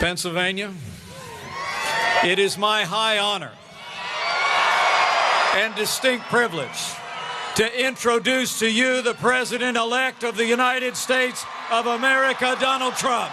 Pennsylvania, it is my high honor and distinct privilege to introduce to you the President-elect of the United States of America, Donald Trump.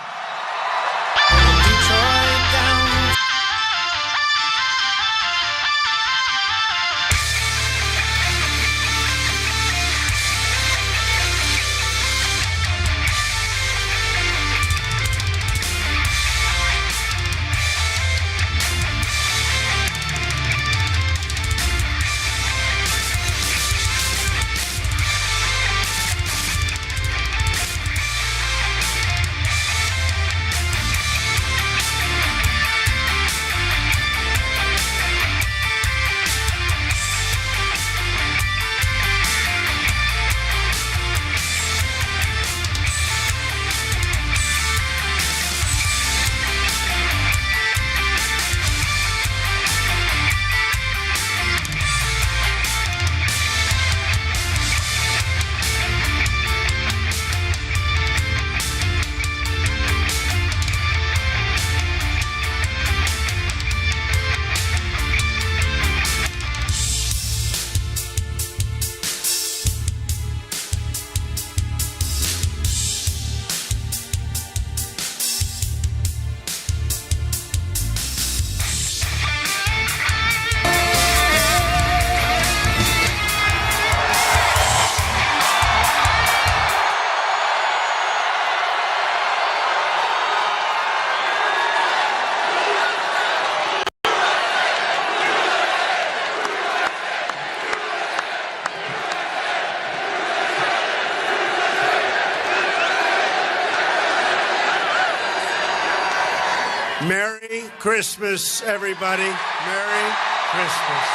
Merry Christmas, everybody. Merry Christmas.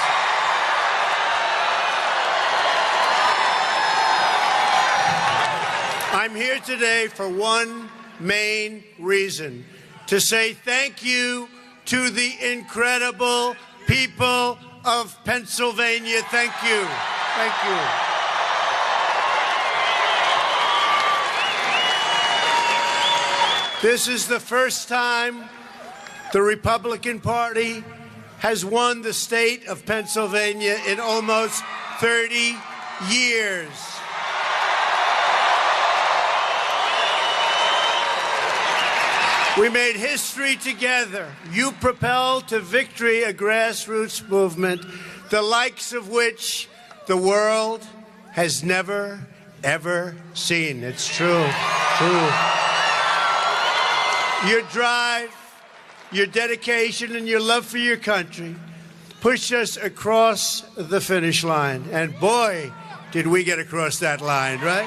I'm here today for one main reason, to say thank you to the incredible people of Pennsylvania. Thank you. Thank you. This is the first time the Republican Party has won the state of Pennsylvania in almost 30 years. We made history together. You propelled to victory a grassroots movement, the likes of which the world has never, ever seen. It's true. True. Your drive, your dedication, and your love for your country pushed us across the finish line. And boy, did we get across that line, right?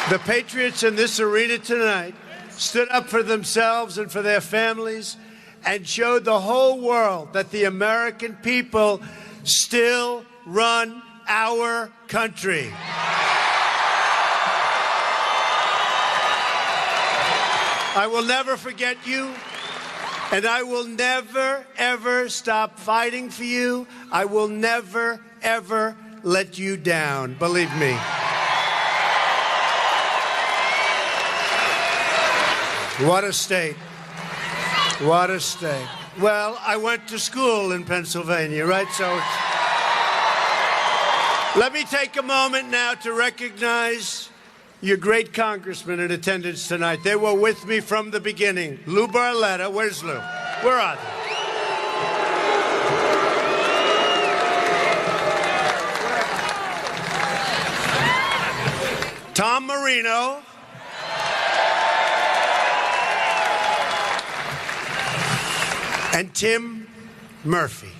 The patriots in this arena tonight stood up for themselves and for their families and showed the whole world that the American people still run our country. I will never forget you, and I will never, ever stop fighting for you. I will never, ever let you down, believe me. What a state. What a state. Well, I went to school in Pennsylvania, right? So let me take a moment now to recognize your great congressmen in attendance tonight. They were with me from the beginning. Lou Barletta, where's Lou? Where are they? Tom Marino. And Tim Murphy.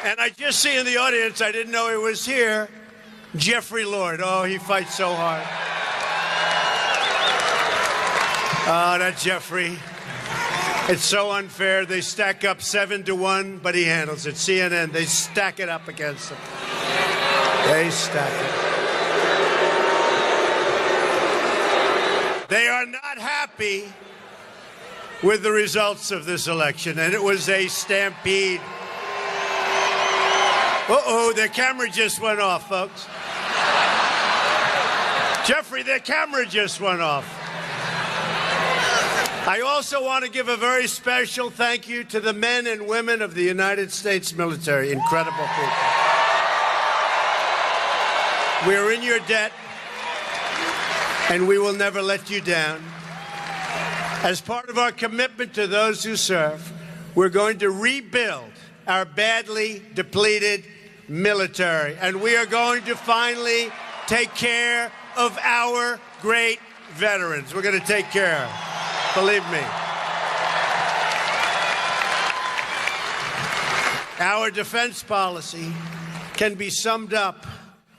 And I just see in the audience, I didn't know he was here, Jeffrey Lord. Oh, he fights so hard. Oh, that Jeffrey. It's so unfair. They stack up 7-1, but he handles it. CNN, they stack it up against him. They stack it. They are not happy with the results of this election, and it was a stampede. Uh-oh, their camera just went off, folks. their camera just went off. I also want to give a very special thank you to the men and women of the United States military. Incredible people. We're in your debt, and we will never let you down. As part of our commitment to those who serve, we're going to rebuild our badly depleted military, and we are going to finally take care of our great veterans. We're going to take care, believe me. Our defense policy can be summed up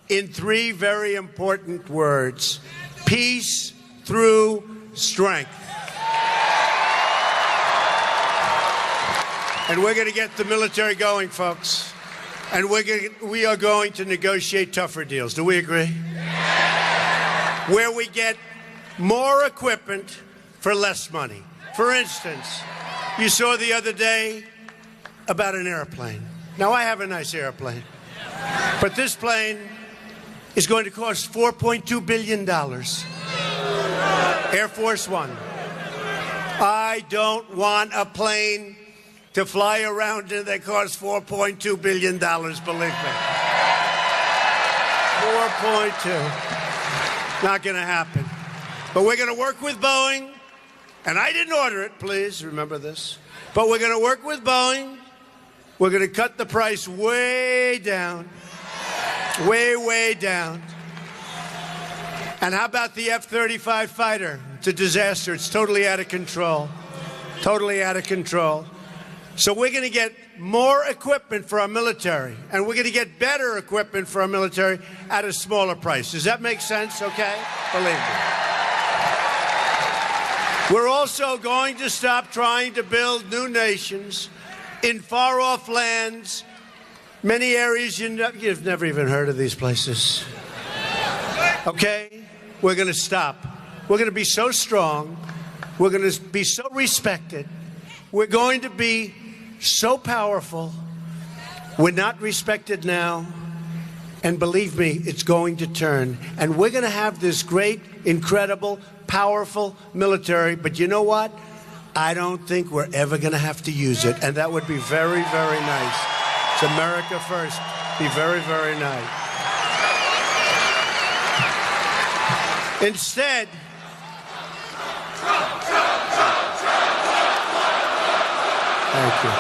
in 3 very important words: peace through strength. And we're going to get the military going, folks. And we are going to negotiate tougher deals. Do we agree? Where we get more equipment for less money. For instance, you saw the other day about an airplane. Now, I have a nice airplane. But this plane is going to cost $4.2 billion. Air Force One. I don't want a plane to fly around in that costs $4.2 billion, believe me. 4.2. Not going to happen. But we're going to work with Boeing, and I didn't order it, please remember this. But we're going to work with Boeing. We're going to cut the price way down. Way down. And how about the F-35 fighter? It's a disaster. It's totally out of control. Totally out of control. So we're going to get more equipment for our military, and we're going to get better equipment for our military at a smaller price. Does that make sense? Okay? Believe me. We're also going to stop trying to build new nations in far-off lands, many areas you've never even heard of these places. Okay? We're going to stop. We're going to be so strong. We're going to be so respected. We're going to be so powerful. We're not respected now. And believe me, it's going to turn. And we're going to have this great, incredible, powerful military. But you know what? I don't think we're ever going to have to use it. And that would be very, very nice. It's America first. Be very, very nice. Instead, thank you.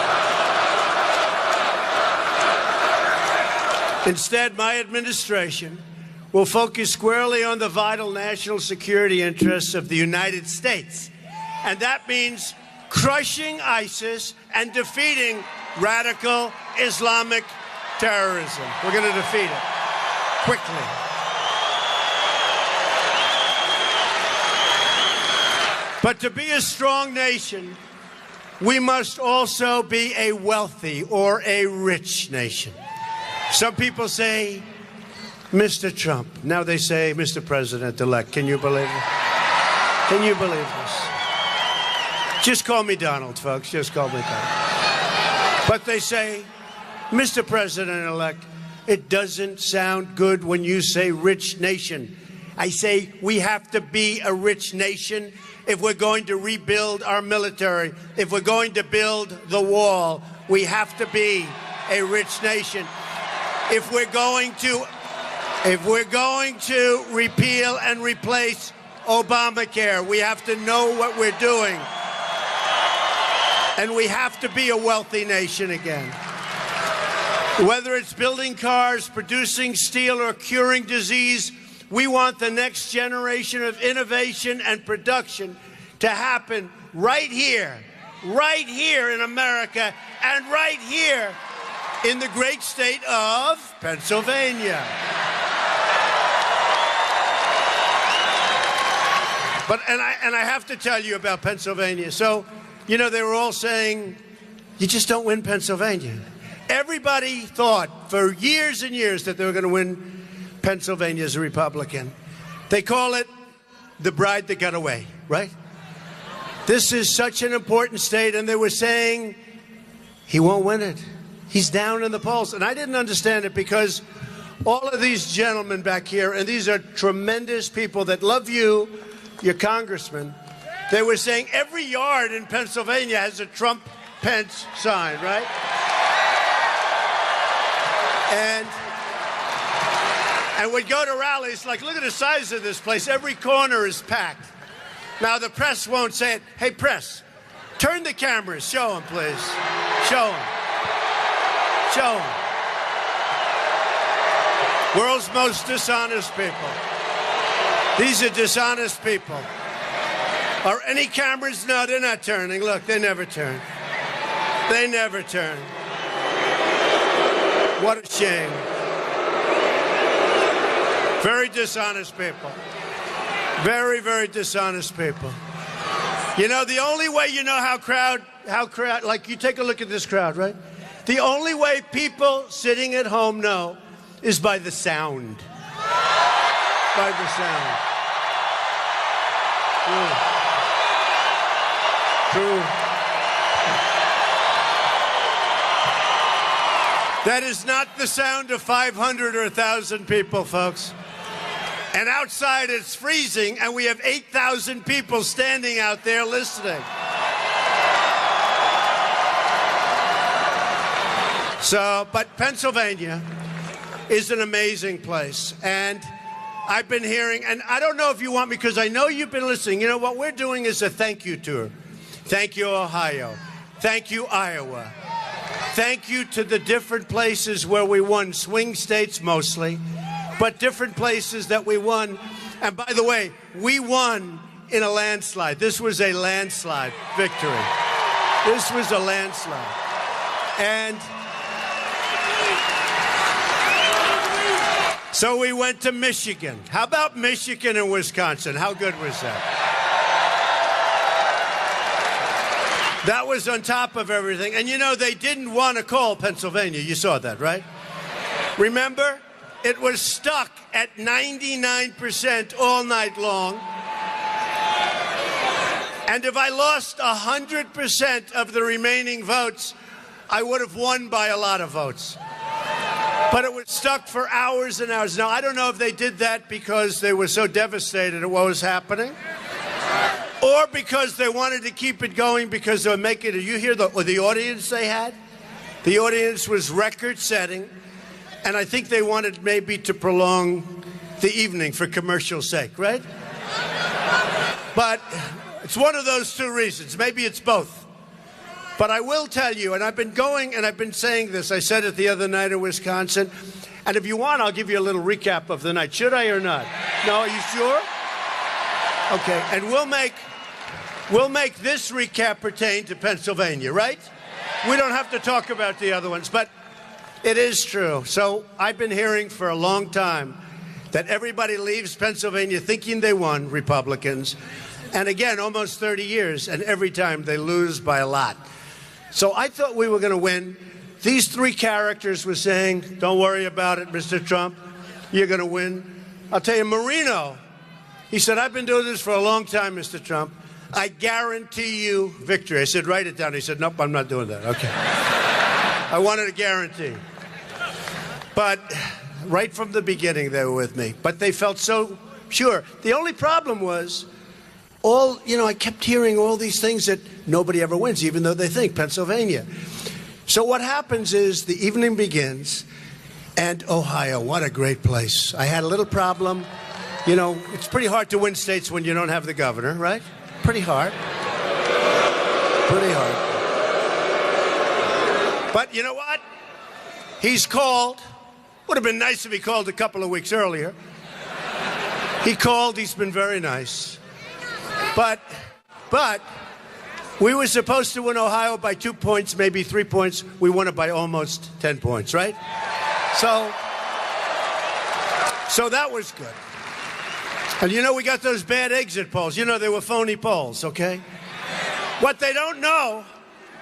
Instead, my administration will focus squarely on the vital national security interests of the United States. And that means crushing ISIS and defeating radical Islamic terrorism. We're going to defeat it quickly. But to be a strong nation, we must also be a wealthy or a rich nation. Some people say, Mr. Trump. Now they say, Mr. President-elect. Can you believe it? Can you believe this? Just call me Donald, folks. Just call me Donald. But they say, Mr. President-elect, it doesn't sound good when you say rich nation. I say we have to be a rich nation if we're going to rebuild our military, if we're going to build the wall. We have to be a rich nation. If we're going to repeal and replace Obamacare, we have to know what we're doing. And we have to be a wealthy nation again. Whether it's building cars, producing steel, or curing disease, we want the next generation of innovation and production to happen right here in America, and right here in the great state of Pennsylvania. And I have to tell you about Pennsylvania. So, you know, they were all saying, you just don't win Pennsylvania. Everybody thought for years and years that they were going to win Pennsylvania as a Republican. They call it the bride that got away, right? This is such an important state, and they were saying he won't win it. He's down in the polls. And I didn't understand it because all of these gentlemen back here, and these are tremendous people that love you, your congressman. They were saying every yard in Pennsylvania has a Trump-Pence sign, right? And we'd go to rallies, like, look at the size of this place. Every corner is packed. Now, the press won't say it. Hey, press, turn the cameras. Show them, please. Show them. Show them. World's most dishonest people. These are dishonest people. Are any cameras? No, they're not turning. Look, they never turn. They never turn. What a shame. Very dishonest people. Very, very dishonest people. You know, the only way you know how crowd, like you take a look at this crowd, right? The only way people sitting at home know is by the sound. By the sound. True. That is not the sound of 500 or 1,000 people, folks. And outside it's freezing, and we have 8,000 people standing out there listening. So, but Pennsylvania is an amazing place. And I've been hearing, and I don't know if you want me, because I know you've been listening. You know, what we're doing is a thank you tour. Thank you, Ohio. Thank you, Iowa. Thank you to the different places where we won, swing states mostly, but different places that we won. And by the way, we won in a landslide. This was a landslide victory. This was a landslide. And so we went to Michigan. How about Michigan and Wisconsin? How good was that? That was on top of everything. And you know, they didn't want to call Pennsylvania. You saw that, right? Remember? It was stuck at 99% all night long. And if I lost 100% of the remaining votes, I would have won by a lot of votes. But it was stuck for hours and hours. Now, I don't know if they did that because they were so devastated at what was happening, or because they wanted to keep it going because they were making it. You hear the audience they had? The audience was record-setting, and I think they wanted maybe to prolong the evening for commercial sake, right? But it's one of those two reasons. Maybe it's both. But I will tell you, and I've been going and I've been saying this. I said it the other night in Wisconsin. And if you want, I'll give you a little recap of the night. Should I or not? No, are you sure? Okay, and we'll make this recap pertain to Pennsylvania, right? We don't have to talk about the other ones, but it is true. So I've been hearing for a long time that everybody leaves Pennsylvania thinking they won, Republicans. And again, almost 30 years, and every time they lose by a lot. So I thought we were going to win. These three characters were saying, don't worry about it, Mr. Trump. You're going to win. I'll tell you, Marino, he said, I've been doing this for a long time, Mr. Trump. I guarantee you victory. I said, write it down. He said, nope, I'm not doing that. Okay. I wanted a guarantee. But right from the beginning, they were with me. But they felt so sure. The only problem was, I kept hearing all these things that nobody ever wins, even though they think Pennsylvania. So what happens is the evening begins, and Ohio, what a great place. I had a little problem. You know, it's pretty hard to win states when you don't have the governor, right? Pretty hard. Pretty hard. But you know what? He's called. Would have been nice if he called a couple of weeks earlier. He called. He's been very nice. But we were supposed to win Ohio by 2 points, maybe 3 points. We won it by almost 10 points, right? So that was good. And you know, we got those bad exit polls. You know, they were phony polls, okay? What they don't know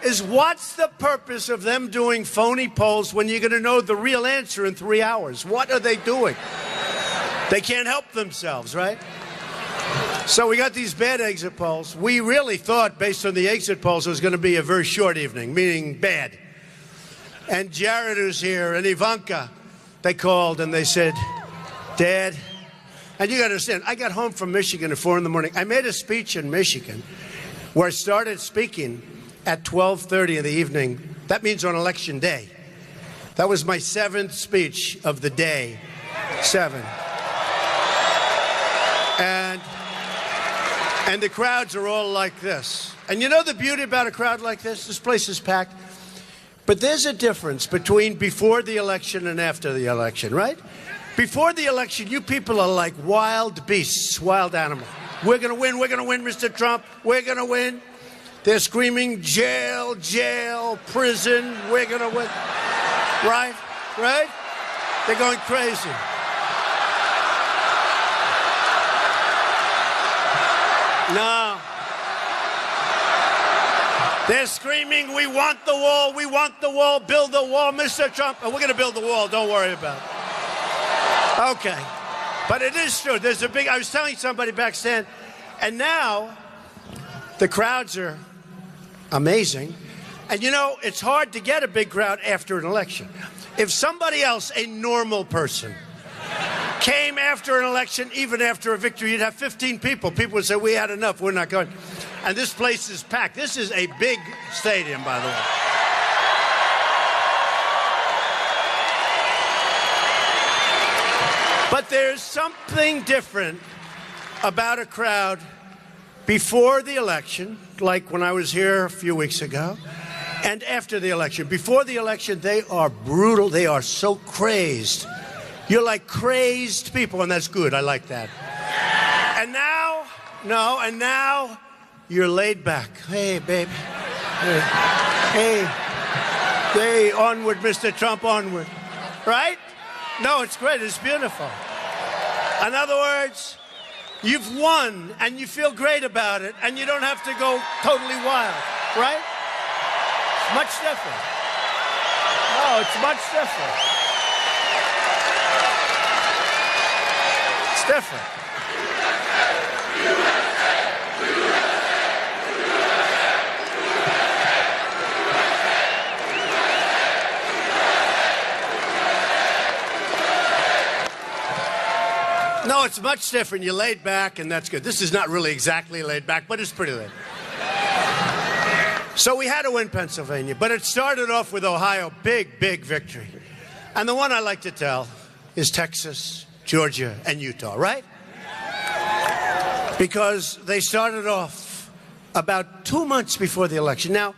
is what's the purpose of them doing phony polls when you're going to know the real answer in 3 hours? What are they doing? They can't help themselves, right? So we got these bad exit polls. We really thought, based on the exit polls, it was going to be a very short evening, meaning bad. And Jared, who's here, and Ivanka, they called and they said, Dad, and you got to understand, I got home from Michigan at 4 in the morning. I made a speech in Michigan where I started speaking at 12:30 in the evening. That means on election day. That was my 7th speech of the day. 7. And the crowds are all like this. And you know the beauty about a crowd like this? This place is packed. But there's a difference between before the election and after the election, right? Before the election, you people are like wild beasts, wild animals. We're going to win, Mr. Trump. We're going to win. They're screaming, jail, jail, prison. We're going to win. Right? Right? They're going crazy. No. They're screaming, we want the wall, build the wall, Mr. Trump. And we're going to build the wall, don't worry about it. Okay. But it is true. There's a big, I was telling somebody backstage, and now the crowds are amazing. And you know, it's hard to get a big crowd after an election. If somebody else, a normal person, came after an election, even after a victory, you'd have 15 people. People would say, we had enough, we're not going. And this place is packed. This is a big stadium, by the way. But there's something different about a crowd before the election, like when I was here a few weeks ago, and after the election. Before the election, they are brutal. They are so crazed. You're like crazed people, and that's good. I like that. And now, now you're laid back. Hey, baby. Hey, onward, Mr. Trump, onward. Right? No, it's great. It's beautiful. In other words, you've won, and you feel great about it, and you don't have to go totally wild. Right? It's much different. No, it's much different. It's different. No, it's much different. You're laid back, and that's good. This is not really exactly laid back, but it's pretty laid. So we had to win Pennsylvania, but it started off with Ohio. Big, big victory. And the one I like to tell is Texas, Georgia, and Utah, right? Because they started off about 2 months before the election. Now,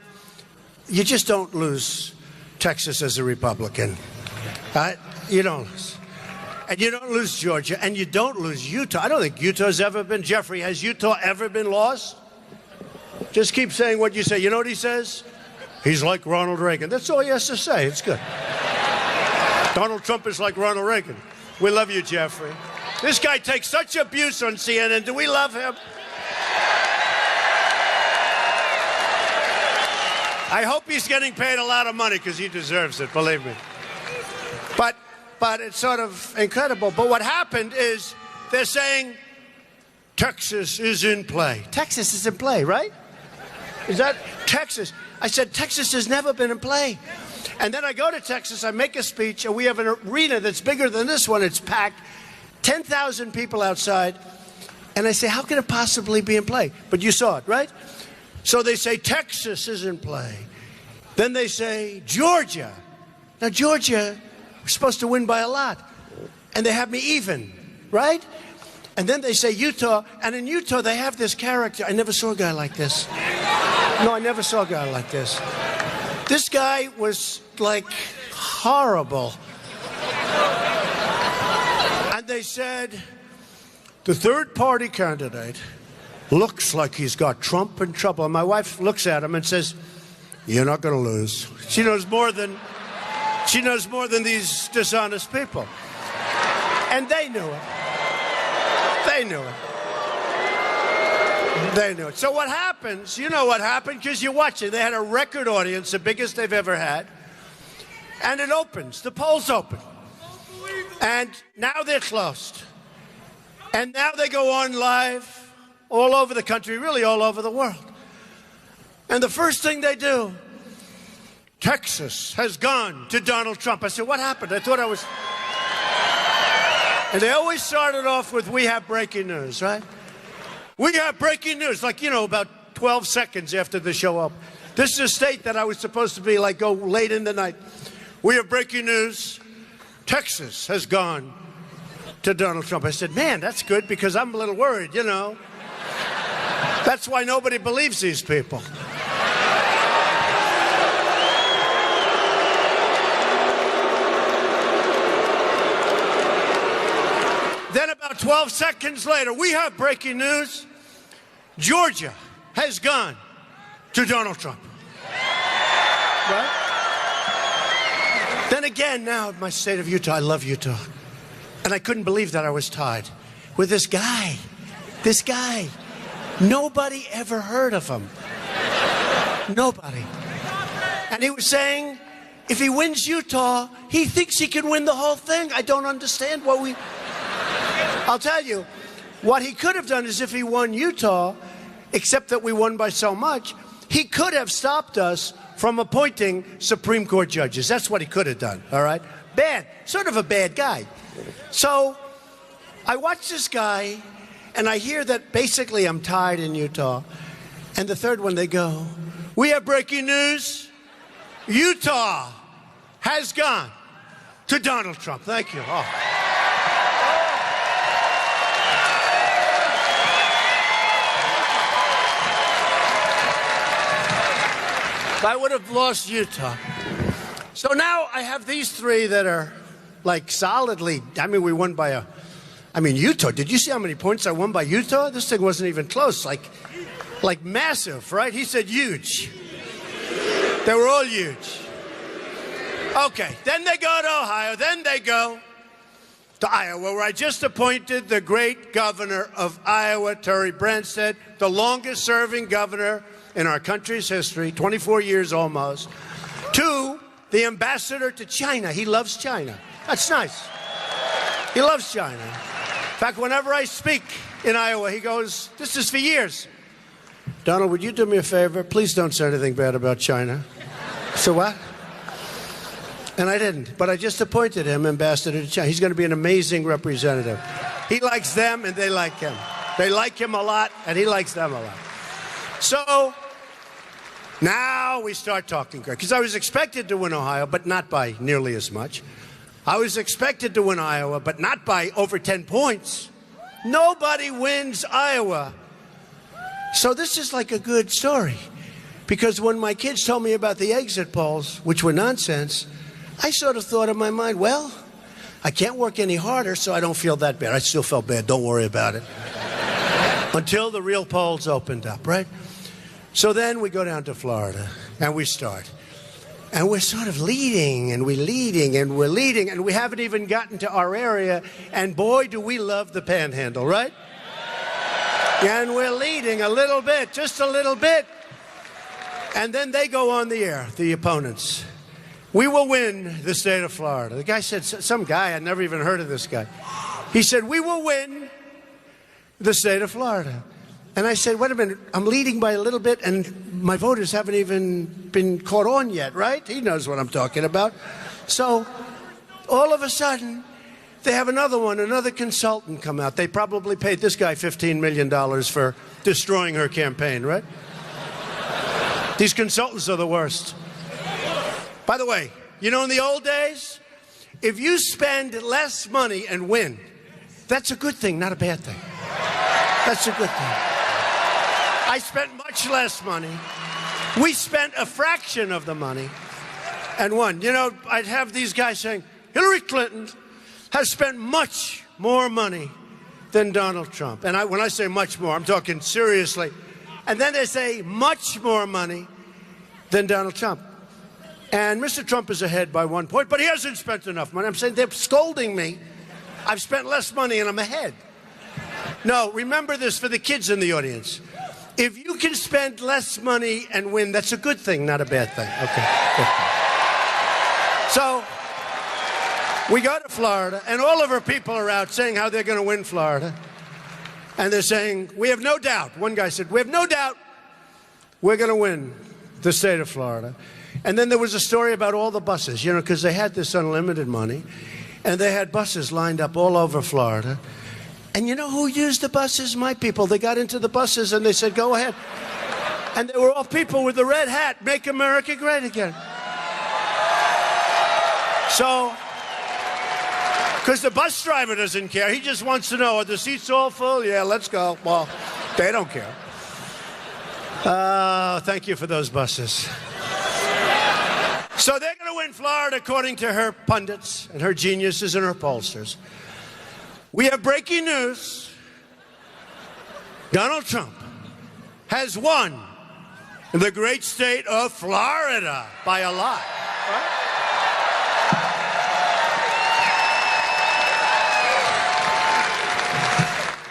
you just don't lose Texas as a Republican. Right? You don't lose. And you don't lose Georgia, and you don't lose Utah. I don't think Utah's ever been. Jeffrey, has Utah ever been lost? Just keep saying what you say. You know what he says? He's like Ronald Reagan. That's all he has to say. It's good. Donald Trump is like Ronald Reagan. We love you, Jeffrey. This guy takes such abuse on CNN. Do we love him? I hope he's getting paid a lot of money because he deserves it, believe me. But it's sort of incredible. But what happened is they're saying Texas is in play. Texas is in play, right? Is that Texas? I said, Texas has never been in play. And then I go to Texas, I make a speech, and we have an arena that's bigger than this one. It's packed, 10,000 people outside. And I say, how can it possibly be in play? But you saw it, right? So they say, Texas is in play. Then they say, Georgia. Now, Georgia, we're supposed to win by a lot. And they have me even, right? And then they say Utah, and in Utah they have this character. I never saw a guy like this. No, I never saw a guy like this. This guy was like horrible. And they said, the third party candidate looks like he's got Trump in trouble. And my wife looks at him and says, you're not going to lose. She knows more than these dishonest people. And they knew it. They knew it. They knew it. So what happens, you know what happened, because you watch it. They had a record audience, the biggest they've ever had. And it opens. The polls open. And now they're closed. And now they go on live all over the country, really all over the world. And the first thing they do, Texas has gone to Donald Trump. I said, what happened? I thought I was And they always started off with, "We have breaking news," right? We have breaking news, like, you know, about 12 seconds after the show up. This is a state that I was supposed to be like, go late in the night. "We have breaking news. Texas has gone to Donald Trump." I said, "Man, that's good, because I'm a little worried, you know." That's why nobody believes these people. Then about 12 seconds later, "We have breaking news. Georgia has gone to Donald Trump." Right? Then again, now my state of Utah, I love Utah. And I couldn't believe that I was tied with this guy. This guy. Nobody ever heard of him. Nobody. And he was saying, if he wins Utah, he thinks he can win the whole thing. I don't understand what we... I'll tell you, what he could have done is, if he won Utah, except that we won by so much, he could have stopped us from appointing Supreme Court judges. That's what he could have done, all right? Bad, sort of a bad guy. So I watch this guy, and I hear that basically I'm tied in Utah. And the third one, they go, "We have breaking news. Utah has gone to Donald Trump." Thank you. Oh. I would have lost Utah. So now I have these three that are like solidly, I mean, we won by Utah. Did you see how many points I won by Utah? This thing wasn't even close, like massive, right? He said huge. They were all huge. Okay, then they go to Ohio, then they go to Iowa, where I just appointed the great governor of Iowa, Terry Branstad, the longest serving governor in our country's history, 24 years almost, to the ambassador to China. He loves China. That's nice. He loves China. In fact, whenever I speak in Iowa, he goes, "This is for years. Donald, would you do me a favor? Please don't say anything bad about China." So what? And I didn't, but I just appointed him ambassador to China. He's going to be an amazing representative. He likes them, and they like him. They like him a lot, and he likes them a lot. So now we start talking, because I was expected to win Ohio, but not by nearly as much. I was expected to win Iowa, but not by over 10 points. Nobody wins Iowa. So this is like a good story, because when my kids told me about the exit polls, which were nonsense, I sort of thought in my mind, well, I can't work any harder, so I don't feel that bad. I still felt bad. Don't worry about it. Until the real polls opened up, right? So then we go down to Florida, and we start. And we're sort of leading, and we're leading, and we're leading, and we haven't even gotten to our area, and boy, do we love the Panhandle, right? And we're leading a little bit, just a little bit. And then they go on the air, the opponents. "We will win the state of Florida." The guy said, some guy, I'd never even heard of this guy. He said, "We will win the state of Florida." And I said, wait a minute, I'm leading by a little bit, and my voters haven't even been caught on yet, right? He knows what I'm talking about. So all of a sudden, they have another consultant come out. They probably paid this guy $15 million for destroying her campaign, right? These consultants are the worst. By the way, you know, in the old days, if you spend less money and win, that's a good thing, not a bad thing. That's a good thing. I spent much less money. We spent a fraction of the money and won. You know, I'd have these guys saying, Hillary Clinton has spent much more money than Donald Trump. And when I say much more, I'm talking seriously. And then they say much more money than Donald Trump. And Mr. Trump is ahead by 1 point, but he hasn't spent enough money. I'm saying they're scolding me. I've spent less money and I'm ahead. No, remember this for the kids in the audience. If you can spend less money and win, that's a good thing, not a bad thing. Okay. So we go to Florida, and all of our people are out saying how they're going to win Florida. And they're saying, we have no doubt. One guy said, we have no doubt we're going to win the state of Florida. And then there was a story about all the buses, you know, because they had this unlimited money. And they had buses lined up all over Florida. And you know who used the buses? My people. They got into the buses and they said, go ahead. And they were all people with the red hat, make America great again. So, because the bus driver doesn't care. He just wants to know, are the seats all full? Yeah, let's go. Well, they don't care. Thank you for those buses. So they're going to win Florida, according to her pundits and her geniuses and her pollsters. We have breaking news. Donald Trump has won in the great state of Florida by a lot. Right?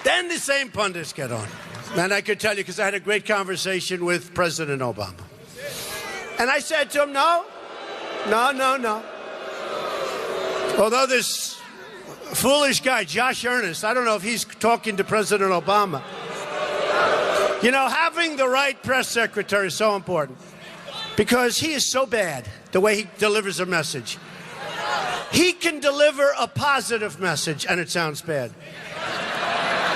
Then the same pundits get on. And I could tell you, because I had a great conversation with President Obama. And I said to him, no. Although this foolish guy, Josh Earnest, I don't know if he's talking to President Obama. You know, having the right press secretary is so important. Because he is so bad, the way he delivers a message. He can deliver a positive message, and it sounds bad.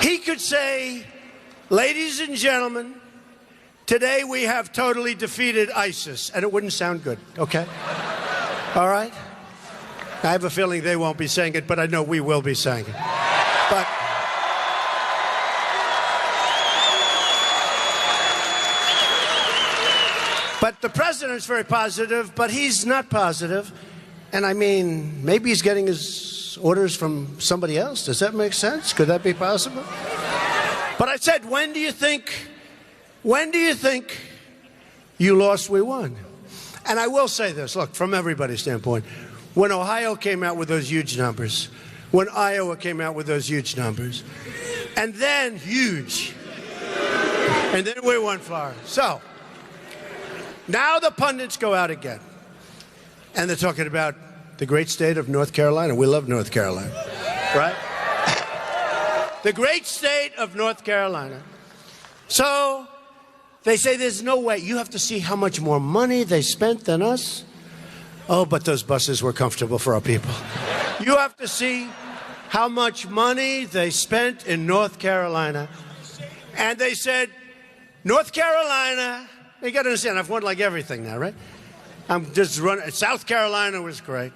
He could say, ladies and gentlemen, today we have totally defeated ISIS, and it wouldn't sound good, okay? All right? I have a feeling they won't be saying it, but I know we will be saying it. But the president's very positive, but he's not positive. And I mean, maybe he's getting his orders from somebody else. Does that make sense? Could that be possible? But I said, when do you think you lost, we won? And I will say this, look, from everybody's standpoint, when Ohio came out with those huge numbers, when Iowa came out with those huge numbers, and then we won Florida. So, now the pundits go out again, and they're talking about the great state of North Carolina. We love North Carolina, right? The great state of North Carolina. So they say there's no way. You have to see how much more money they spent than us. Oh, but those buses were comfortable for our people. You have to see how much money they spent in North Carolina. And they said, North Carolina, you got to understand, I've won like everything now, right? I'm just running. South Carolina was great.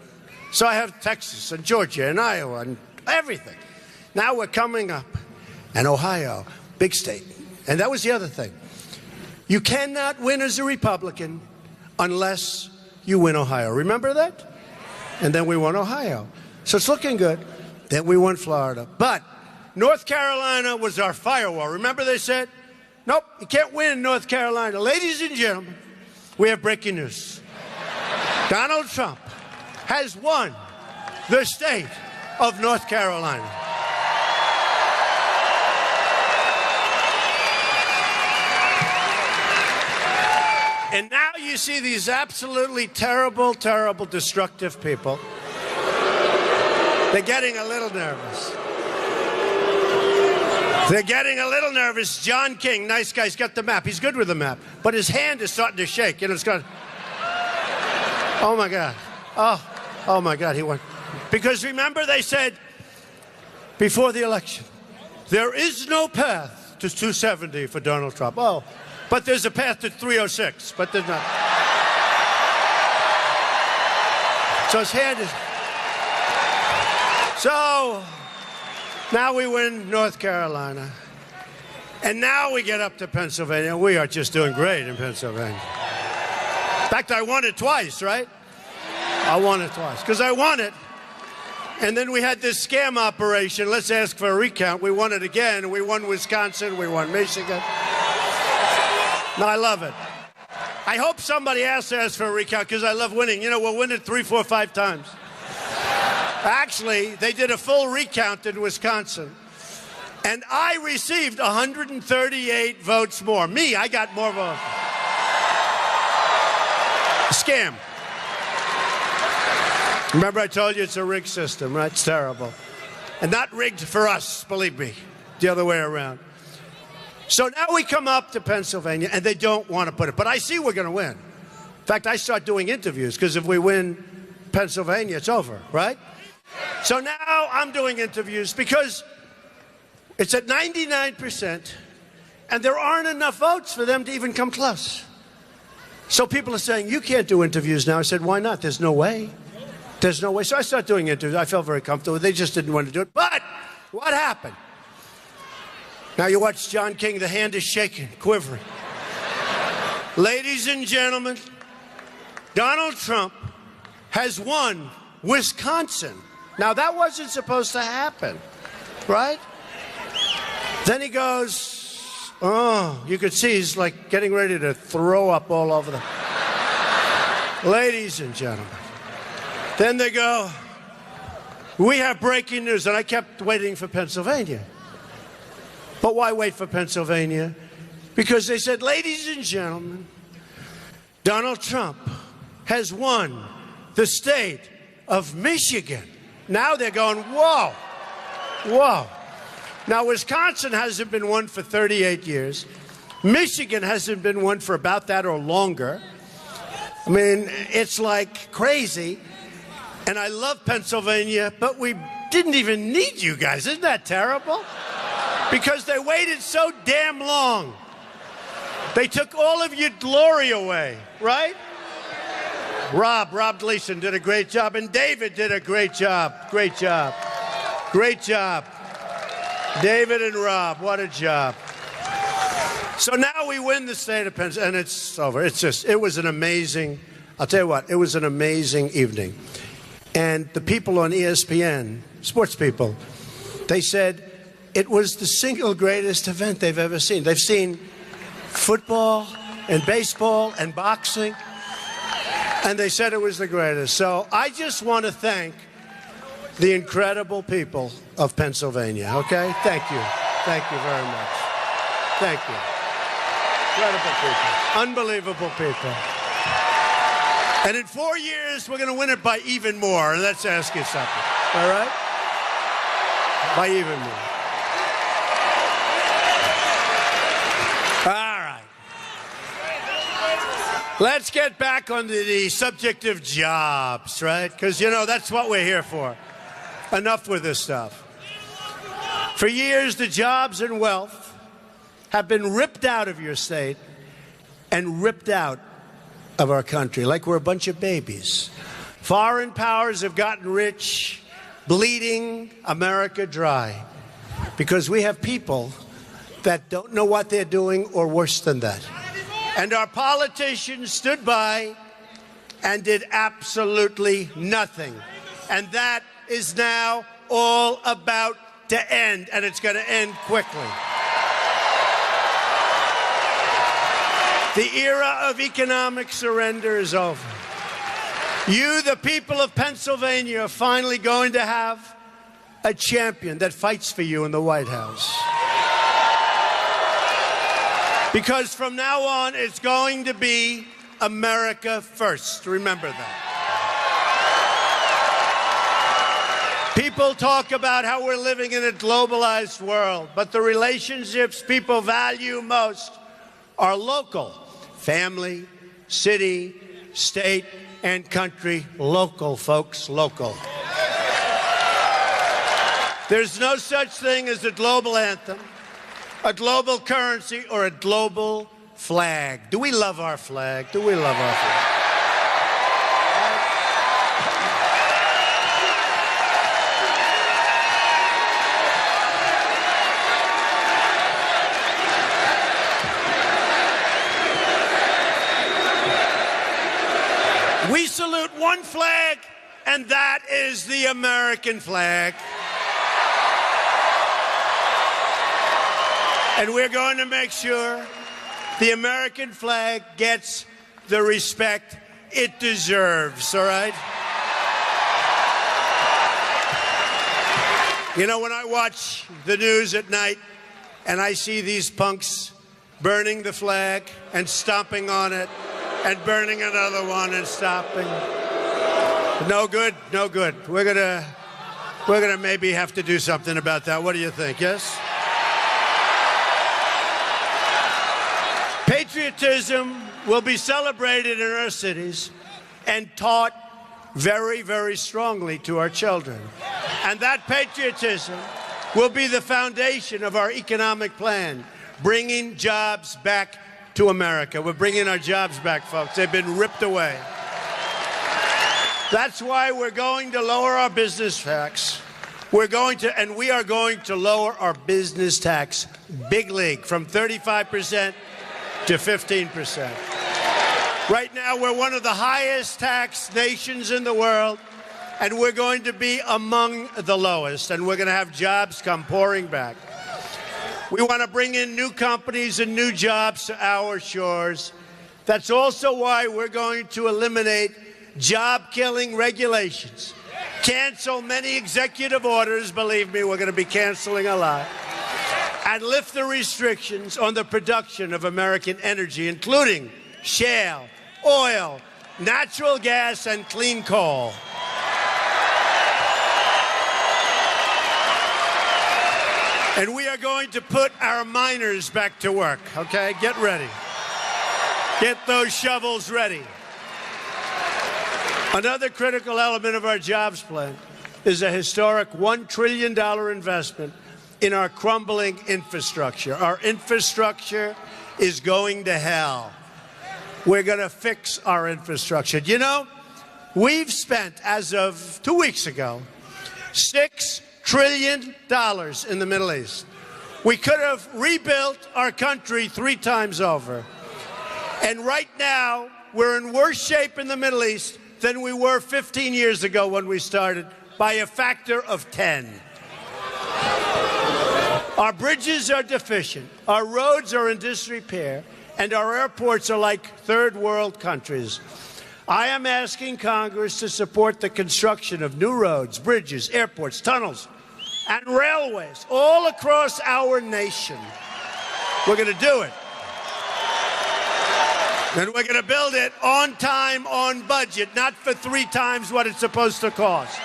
So I have Texas and Georgia and Iowa and everything. Now we're coming up. And Ohio, big state. And that was the other thing. You cannot win as a Republican unless you win Ohio. Remember that? And then we won Ohio. So it's looking good. Then we won Florida. But North Carolina was our firewall. Remember they said, nope, you can't win North Carolina. Ladies and gentlemen, we have breaking news. Donald Trump has won the state of North Carolina. And now you see these absolutely terrible, terrible, destructive people. They're getting a little nervous. They're getting a little nervous. John King, nice guy, he's got the map. He's good with the map. But his hand is starting to shake. You know, it's got... Oh, my God. Oh, my God, he won. Because remember they said before the election, there is no path to 270 for Donald Trump. Oh, but there's a path to 306, but there's not. So his hand is... So now we win North Carolina. And now we get up to Pennsylvania. We are just doing great in Pennsylvania. In fact, I won it twice, right? I won it twice. Because I won it. And then we had this scam operation. Let's ask for a recount. We won it again. We won Wisconsin. We won Michigan. No, I love it. I hope somebody else asks for a recount because I love winning. You know, we'll win it 3, 4, 5 times. Actually, they did a full recount in Wisconsin. And I received 138 votes more. Me, I got more votes. Scam. Remember I told you it's a rigged system, right? It's terrible. And not rigged for us, believe me. The other way around. So now we come up to Pennsylvania, and they don't want to put it. But I see we're going to win. In fact, I start doing interviews, because if we win Pennsylvania, it's over, right? So now I'm doing interviews because it's at 99%, and there aren't enough votes for them to even come close. So people are saying, you can't do interviews now. I said, why not? There's no way. There's no way. So I started doing interviews. I felt very comfortable. They just didn't want to do it. But what happened? Now you watch John King, the hand is shaking, quivering. Ladies and gentlemen, Donald Trump has won Wisconsin. Now that wasn't supposed to happen, right? Then he goes, oh, you could see he's like getting ready to throw up all over the... Ladies and gentlemen. Then they go, we have breaking news. And I kept waiting for Pennsylvania. But why wait for Pennsylvania? Because they said, ladies and gentlemen, Donald Trump has won the state of Michigan. Now they're going, whoa, whoa. Now, Wisconsin hasn't been won for 38 years. Michigan hasn't been won for about that or longer. I mean, it's like crazy. And I love Pennsylvania, but we didn't even need you guys. Isn't that terrible? Because they waited so damn long. They took all of your glory away, right? Rob Gleason did a great job, and David did a great job. Great job. Great job. David and Rob, what a job. So now we win the state of Pennsylvania, and it's over. It was an amazing, I'll tell you what, it was an amazing evening. And the people on ESPN, sports people, they said it was the single greatest event they've ever seen. They've seen football and baseball and boxing, and they said it was the greatest. So I just want to thank the incredible people of Pennsylvania, okay? Thank you. Thank you very much. Thank you. Incredible people. Unbelievable people. And in 4 years, we're going to win it by even more. Let's ask you something, all right? By even more. All right. Let's get back onto the subject of jobs, right? Because, you know, that's what we're here for. Enough with this stuff. For years, the jobs and wealth have been ripped out of your state and ripped out of our country, like we're a bunch of babies. Foreign powers have gotten rich, bleeding America dry, because we have people that don't know what they're doing, or worse than that. And our politicians stood by and did absolutely nothing. And that is now all about to end, and it's going to end quickly. The era of economic surrender is over. You, the people of Pennsylvania, are finally going to have a champion that fights for you in the White House. Because from now on, it's going to be America first. Remember that. People talk about how we're living in a globalized world, but the relationships people value most are local. Family, city, state, and country. Local, folks, local. There's no such thing as a global anthem, a global currency, or a global flag. Do we love our flag? Do we love our flag? We salute one flag, and that is the American flag. And we're going to make sure the American flag gets the respect it deserves, all right? You know, when I watch the news at night and I see these punks burning the flag and stomping on it, and burning another one and stopping. No good, no good. We're gonna maybe have to do something about that. What do you think? Yes? Patriotism will be celebrated in our cities and taught very, very strongly to our children. And that patriotism will be the foundation of our economic plan, bringing jobs back to America. We're bringing our jobs back, folks. They've been ripped away. That's why we're going to lower our business tax. We are going to lower our business tax big league from 35% to 15%. Right now, we're one of the highest tax nations in the world, and we're going to be among the lowest, and we're going to have jobs come pouring back. We want to bring in new companies and new jobs to our shores. That's also why we're going to eliminate job-killing regulations. Cancel many executive orders. Believe me, we're going to be canceling a lot. And lift the restrictions on the production of American energy, including shale, oil, natural gas, and clean coal. And we are going to put our miners back to work, okay? Get ready. Get those shovels ready. Another critical element of our jobs plan is a historic $1 trillion investment in our crumbling infrastructure. Our infrastructure is going to hell. We're going to fix our infrastructure. You know, we've spent, as of 2 weeks ago, $6 trillion in the Middle East. We could have rebuilt our country 3 times over. And right now, we're in worse shape in the Middle East than we were 15 years ago when we started, by a factor of 10. Our bridges are deficient, our roads are in disrepair, and our airports are like third world countries. I am asking Congress to support the construction of new roads, bridges, airports, tunnels, and railways all across our nation. We're going to do it. And we're going to build it on time, on budget, not for 3 times what it's supposed to cost.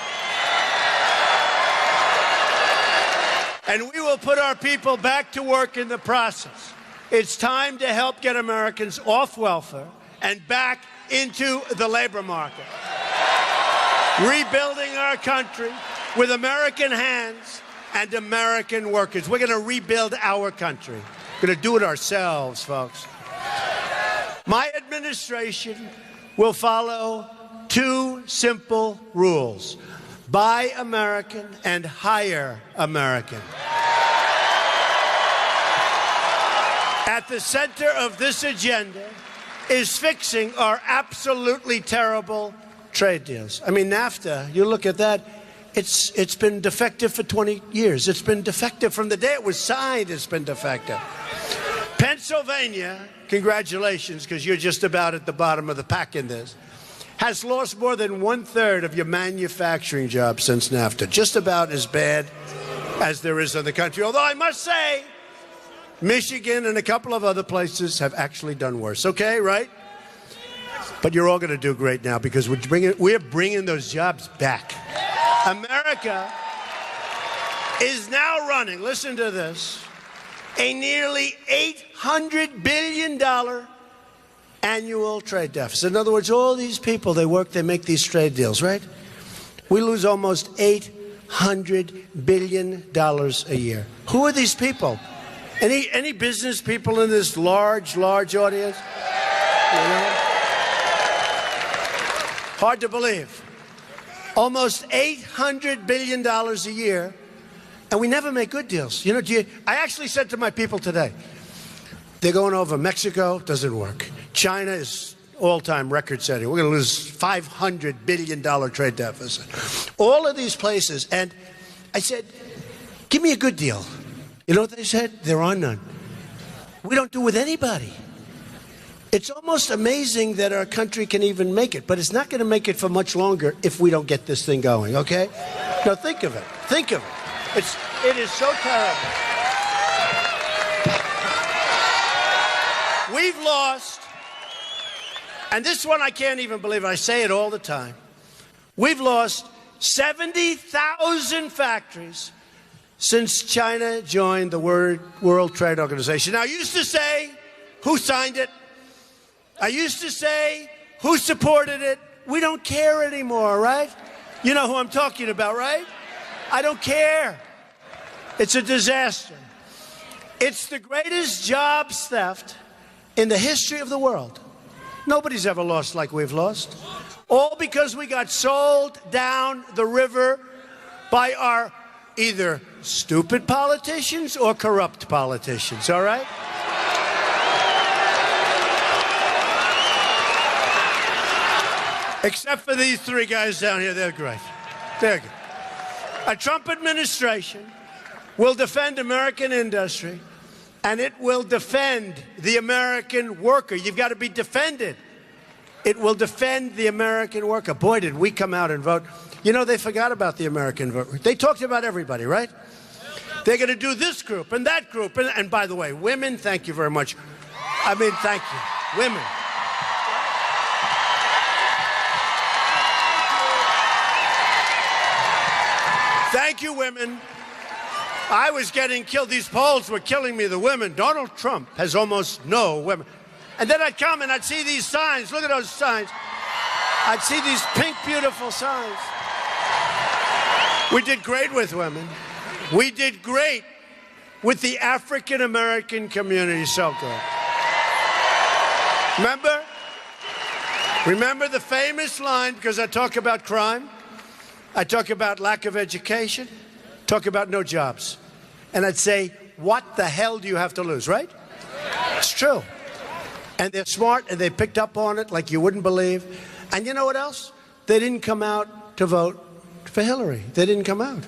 And we will put our people back to work in the process. It's time to help get Americans off welfare and back into the labor market. Rebuilding our country with American hands and American workers. We're going to rebuild our country. We're going to do it ourselves, folks. My administration will follow 2 simple rules: buy American and hire American. At the center of this agenda is fixing our absolutely terrible trade deals. I mean, NAFTA, you look at that, it's been defective for 20 years. It's been defective from the day it was signed. It's been defective. Pennsylvania, congratulations, because you're just about at the bottom of the pack in this, has lost more than 1/3 of your manufacturing jobs since NAFTA. Just about as bad as there is in the country. Although I must say, Michigan and a couple of other places have actually done worse. Okay, right? But you're all going to do great now because we're bringing those jobs back. America is now running, listen to this, a nearly $800 billion annual trade deficit. In other words, all these people, they work, they make these trade deals, right? We lose almost $800 billion a year. Who are these people? Any business people in this large audience? You know? Hard to believe. Almost $800 billion a year, and we never make good deals. You know, I actually said to my people today, they're going over Mexico, doesn't work. China is all-time record-setting. We're going to lose $500 billion trade deficit. All of these places, and I said, give me a good deal. You know what they said? There are none. We don't do with anybody. It's almost amazing that our country can even make it, but it's not going to make it for much longer if we don't get this thing going, okay? Now think of it. Think of it. It is so terrible. We've lost, and this one I can't even believe it. I say it all the time. We've lost 70,000 factories since China joined the World Trade Organization. Now, I used to say, who signed it? I used to say, who supported it? we don't care anymore, right? You know who I'm talking about, right? I don't care. It's a disaster. It's the greatest jobs theft in the history of the world. Nobody's ever lost like we've lost. All because we got sold down the river by our either stupid politicians or corrupt politicians, all right? Except for these three guys down here, they're great. They're good. A Trump administration will defend American industry, and it will defend the American worker. You've got to be defended. It will defend the American worker. Boy, did we come out and vote. You know, they forgot about the American voter. They talked about everybody, right? They're going to do this group and that group. And by the way, women, thank you very much. I mean, thank you. Women. Thank you, women. I was getting killed. These polls were killing me, the women. Donald Trump has almost no women. And then I'd come and I'd see these signs. Look at those signs. I'd see these pink, beautiful signs. We did great with women. We did great with the African American community. So good. Remember the famous line, because I talk about crime, I talk about lack of education, talk about no jobs. And I'd say, what the hell do you have to lose, right? It's true. And they're smart, and they picked up on it like you wouldn't believe. And you know what else? They didn't come out to vote for Hillary. They didn't come out.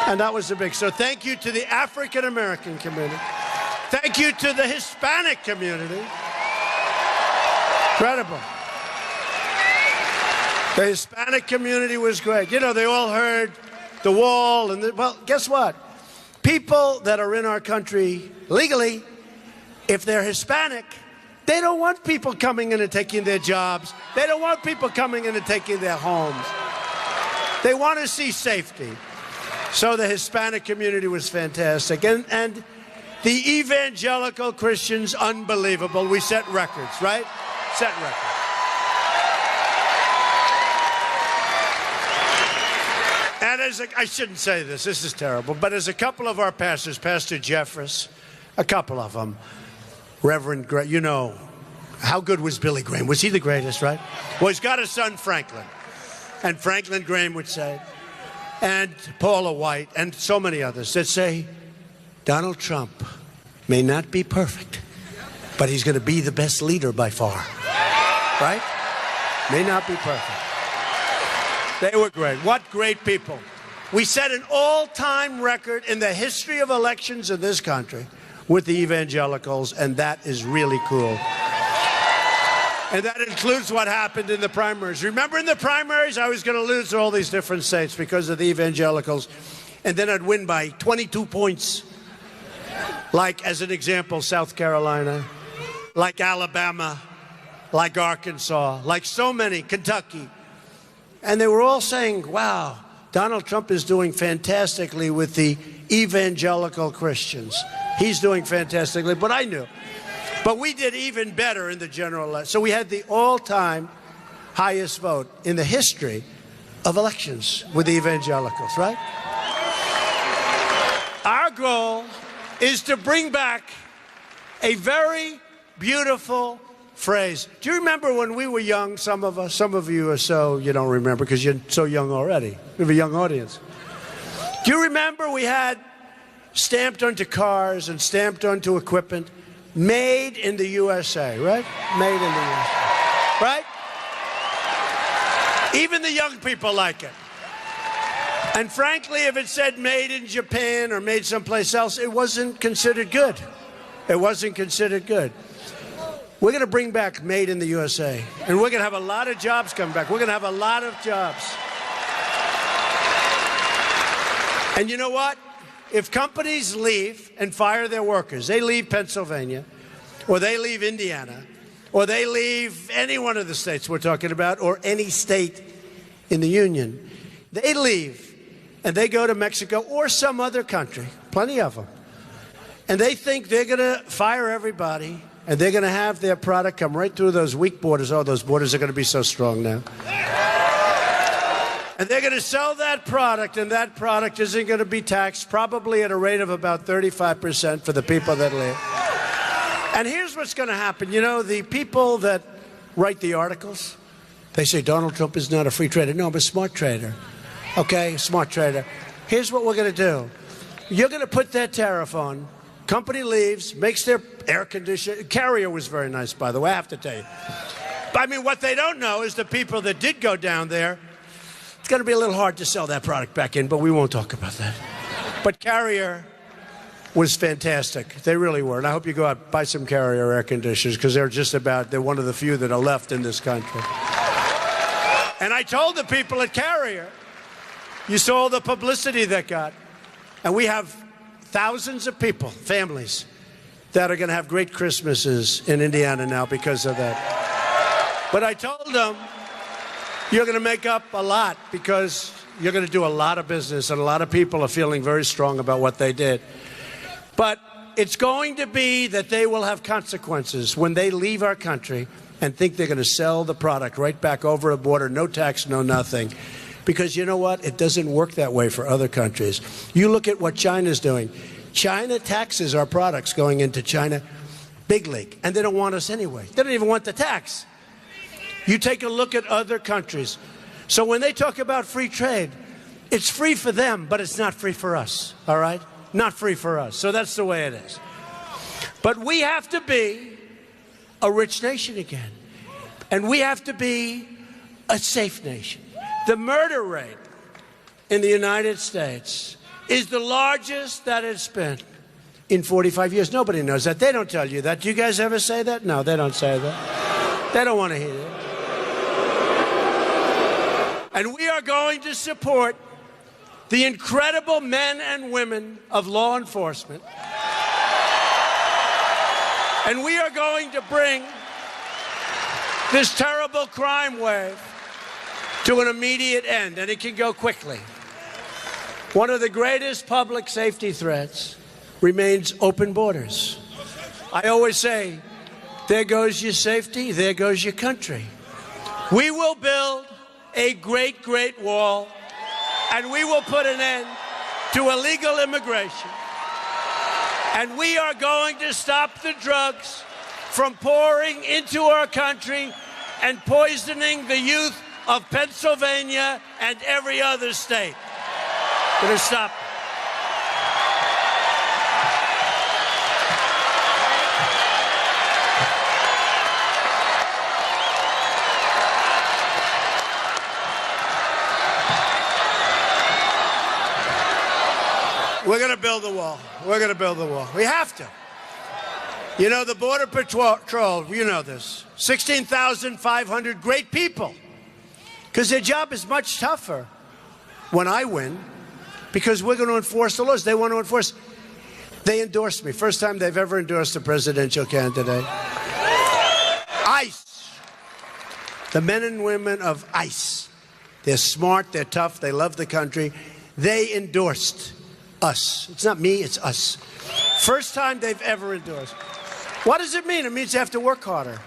And that was the big. So thank you to the African American community. Thank you to the Hispanic community. Incredible. The Hispanic community was great. You know, they all heard the wall. Well, guess what? People that are in our country legally, if they're Hispanic, they don't want people coming in and taking their jobs. They don't want people coming in and taking their homes. They want to see safety. So the Hispanic community was fantastic. And the evangelical Christians, unbelievable. We set records, right? Set records. And I shouldn't say this is terrible, but as a couple of our pastors, Pastor Jeffress, a couple of them, Reverend Gray, you know, how good was Billy Graham? Was he the greatest, right? Well, he's got a son, Franklin. And Franklin Graham would say, and Paula White, and so many others that say, Donald Trump may not be perfect, but he's going to be the best leader by far. Right? May not be perfect. They were great. What great people. We set an all-time record in the history of elections in this country with the evangelicals, and that is really cool. And that includes what happened in the primaries. Remember in the primaries, I was going to lose to all these different states because of the evangelicals, and then I'd win by 22 points. Like, as an example, South Carolina, like Alabama, like Arkansas, like so many, Kentucky. And they were all saying, wow, Donald Trump is doing fantastically with the evangelical Christians. He's doing fantastically, but I knew. But we did even better in the general election. So we had the all-time highest vote in the history of elections with the evangelicals, right? Our goal is to bring back a very beautiful phrase. Do you remember when we were young, some of us, some of you are so, you don't remember because you're so young already. We have a young audience. Do you remember we had stamped onto cars and stamped onto equipment, made in the USA, right? Made in the USA, right? Even the young people like it. And frankly, if it said made in Japan or made someplace else, it wasn't considered good. It wasn't considered good. We're going to bring back made in the USA. And we're going to have a lot of jobs come back. We're going to have a lot of jobs. And you know what? If companies leave and fire their workers, they leave Pennsylvania, or they leave Indiana, or they leave any one of the states we're talking about, or any state in the union, they leave and they go to Mexico or some other country, plenty of them, and they think they're going to fire everybody and they're going to have their product come right through those weak borders. Oh, those borders are going to be so strong now. And they're going to sell that product, and that product isn't going to be taxed, probably at a rate of about 35% for the people that live. And here's what's going to happen. You know, the people that write the articles, they say Donald Trump is not a free trader. No, I'm a smart trader. Okay, smart trader. Here's what we're going to do. You're going to put that tariff on. Company leaves, makes their air conditioner. Carrier was very nice, by the way, I have to tell you. I mean, what they don't know is the people that did go down there, it's going to be a little hard to sell that product back in, but we won't talk about that. But Carrier was fantastic. They really were. And I hope you go out and buy some Carrier air conditioners, because they're one of the few that are left in this country. And I told the people at Carrier, you saw all the publicity that got. And we have thousands of people, families, that are going to have great Christmases in Indiana now because of that. But I told them, you're going to make up a lot because you're going to do a lot of business, and a lot of people are feeling very strong about what they did. But it's going to be that they will have consequences when they leave our country and think they're going to sell the product right back over a border, no tax, no nothing. Because you know what? It doesn't work that way for other countries. You look at what China's doing. China taxes our products going into China big league, and they don't want us anyway. They don't even want the tax. You take a look at other countries. So when they talk about free trade, it's free for them, but it's not free for us, all right? Not free for us. So that's the way it is. But we have to be a rich nation again. And we have to be a safe nation. The murder rate in the United States is the largest that it's been in 45 years. Nobody knows that. They don't tell you that. Do you guys ever say that? No, they don't say that. They don't want to hear it. And we are going to support the incredible men and women of law enforcement. And we are going to bring this terrible crime wave to an immediate end, and it can go quickly. One of the greatest public safety threats remains open borders. I always say, there goes your safety, there goes your country. We will build a great, great wall, and we will put an end to illegal immigration. And we are going to stop the drugs from pouring into our country and poisoning the youth of Pennsylvania and every other state. We're going to stop. We're going to build the wall. We're going to build the wall. We have to. You know, the Border Patrol, you know this, 16,500 great people. Because their job is much tougher when I win, because we're going to enforce the laws. They want to enforce. They endorsed me. First time they've ever endorsed a presidential candidate. ICE. The men and women of ICE. They're smart, they're tough, they love the country. They endorsed us. It's not me, it's us. First time they've ever endorsed. What does it mean? It means they have to work harder.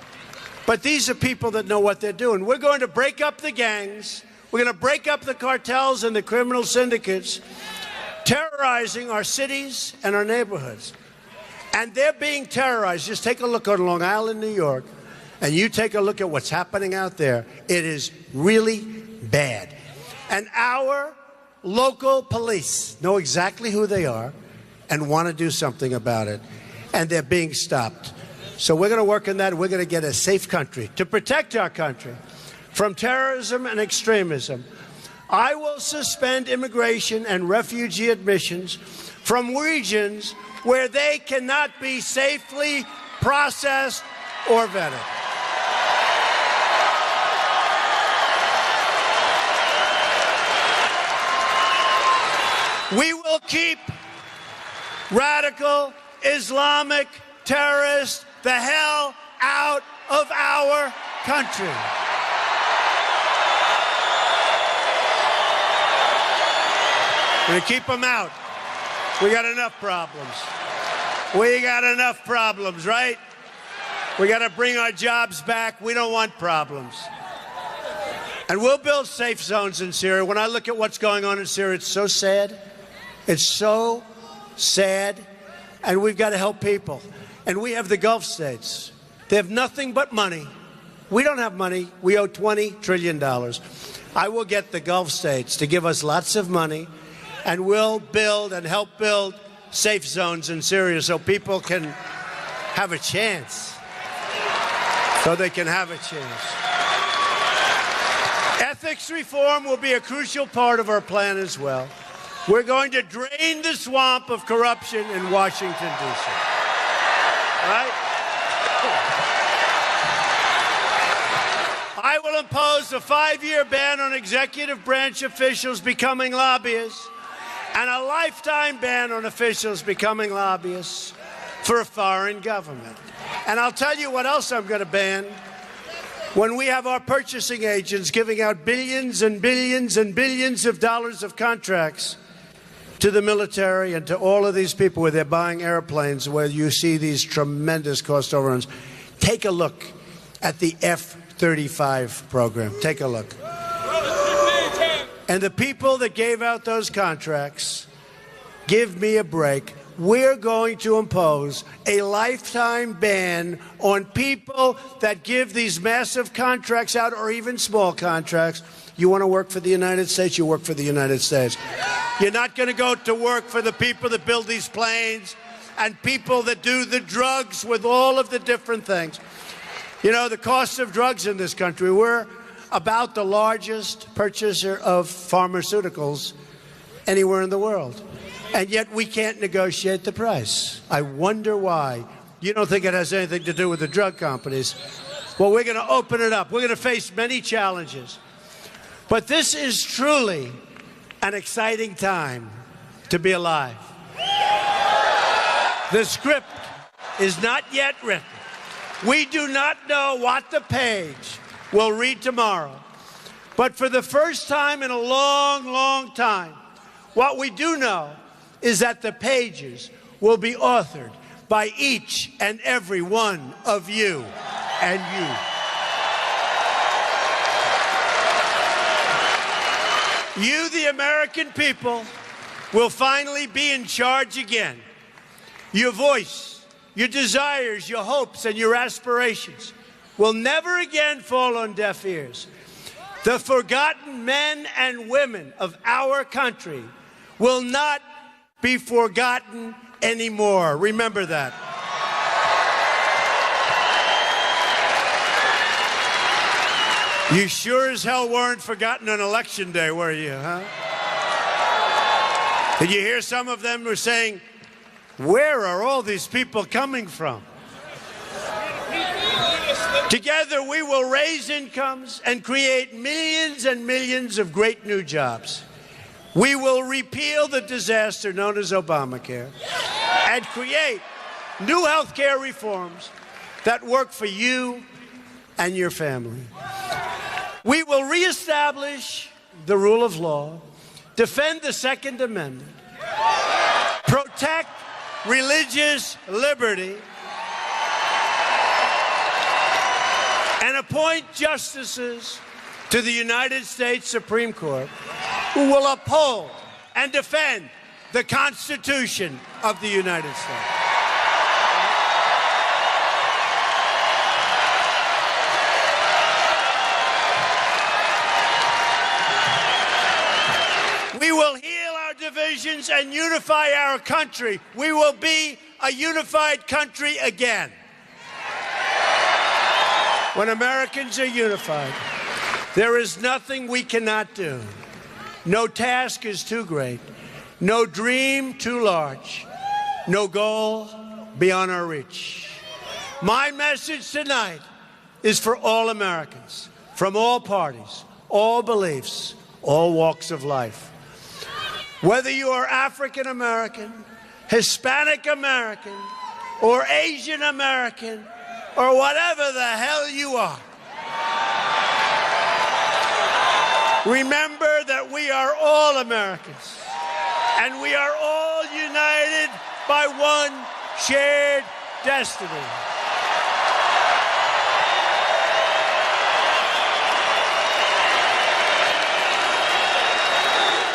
But these are people that know what they're doing. We're going to break up the gangs. We're going to break up the cartels and the criminal syndicates terrorizing our cities and our neighborhoods. And they're being terrorized. Just take a look on Long Island, New York, and you take a look at what's happening out there. It is really bad. And our local police know exactly who they are and want to do something about it. And they're being stopped. So we're going to work on that. We're going to get a safe country to protect our country from terrorism and extremism. I will suspend immigration and refugee admissions from regions where they cannot be safely processed or vetted. We will keep radical Islamic terrorists the hell out of our country. We're going to keep them out. We got enough problems. We got enough problems, right? We got to bring our jobs back. We don't want problems. And we'll build safe zones in Syria. When I look at what's going on in Syria, it's so sad. It's so sad. And we've got to help people. And we have the Gulf states. They have nothing but money. We don't have money. We owe $20 trillion. I will get the Gulf states to give us lots of money, and we'll build and help build safe zones in Syria so people can have a chance. So they can have a chance. Ethics reform will be a crucial part of our plan as well. We're going to drain the swamp of corruption in Washington, D.C. Right? I will impose a 5-year ban on executive branch officials becoming lobbyists and a lifetime ban on officials becoming lobbyists for a foreign government. And I'll tell you what else I'm going to ban. When we have our purchasing agents giving out billions and billions and billions of dollars of contracts to the military and to all of these people where they're buying airplanes, where you see these tremendous cost overruns, take a look at the F-35 program. Take a look. And the people that gave out those contracts, give me a break. We're going to impose a lifetime ban on people that give these massive contracts out, or even small contracts. You want to work for the United States, you work for the United States. You're not going to go to work for the people that build these planes and people that do the drugs with all of the different things. You know, the cost of drugs in this country, we're about the largest purchaser of pharmaceuticals anywhere in the world. And yet we can't negotiate the price. I wonder why. You don't think it has anything to do with the drug companies? Well, we're going to open it up. We're going to face many challenges. But this is truly an exciting time to be alive. The script is not yet written. We do not know what the page will read tomorrow. But for the first time in a long, long time, what we do know is that the pages will be authored by each and every one of you and you. You, the American people, will finally be in charge again. Your voice, your desires, your hopes, and your aspirations will never again fall on deaf ears. The forgotten men and women of our country will not be forgotten anymore. Remember that. You sure as hell weren't forgotten on Election Day, were you, huh? Did you hear some of them were saying, where are all these people coming from? Together we will raise incomes and create millions and millions of great new jobs. We will repeal the disaster known as Obamacare and create new health care reforms that work for you and your family. We will reestablish the rule of law, defend the Second Amendment, protect religious liberty, and appoint justices to the United States Supreme Court who will uphold and defend the Constitution of the United States. We will heal our divisions and unify our country. We will be a unified country again. When Americans are unified, there is nothing we cannot do. No task is too great. No dream too large. No goal beyond our reach. My message tonight is for all Americans, from all parties, all beliefs, all walks of life. Whether you are African American, Hispanic American, or Asian American, or whatever the hell you are, remember that we are all Americans, and we are all united by one shared destiny.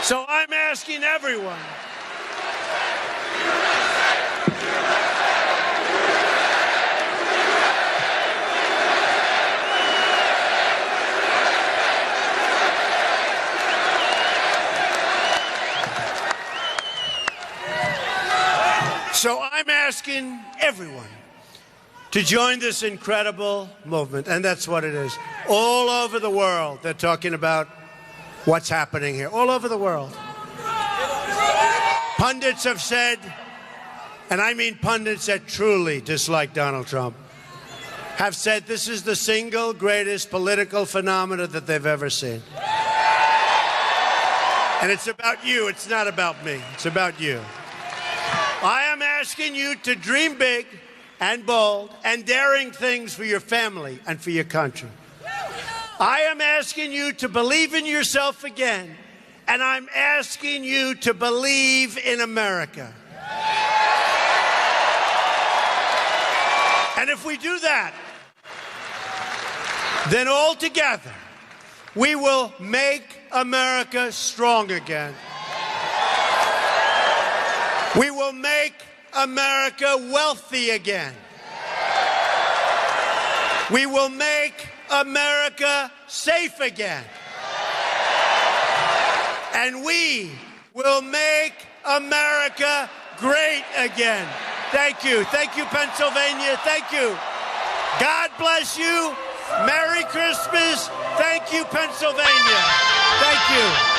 So I'm asking everyone. So I'm asking everyone to join this incredible movement, and that's what it is. All over the world, they're talking about what's happening here, all over the world. Pundits have said, and I mean pundits that truly dislike Donald Trump, have said this is the single greatest political phenomenon that they've ever seen. And it's about you, it's not about me, it's about you. I am asking you to dream big and bold and daring things for your family and for your country. I am asking you to believe in yourself again, and I'm asking you to believe in America. And if we do that, then all together we will make America strong again. We will make America wealthy again. We will make America safe again. And we will make America great again. Thank you. Thank you, Pennsylvania. Thank you. God bless you. Merry Christmas. Thank you, Pennsylvania. Thank you.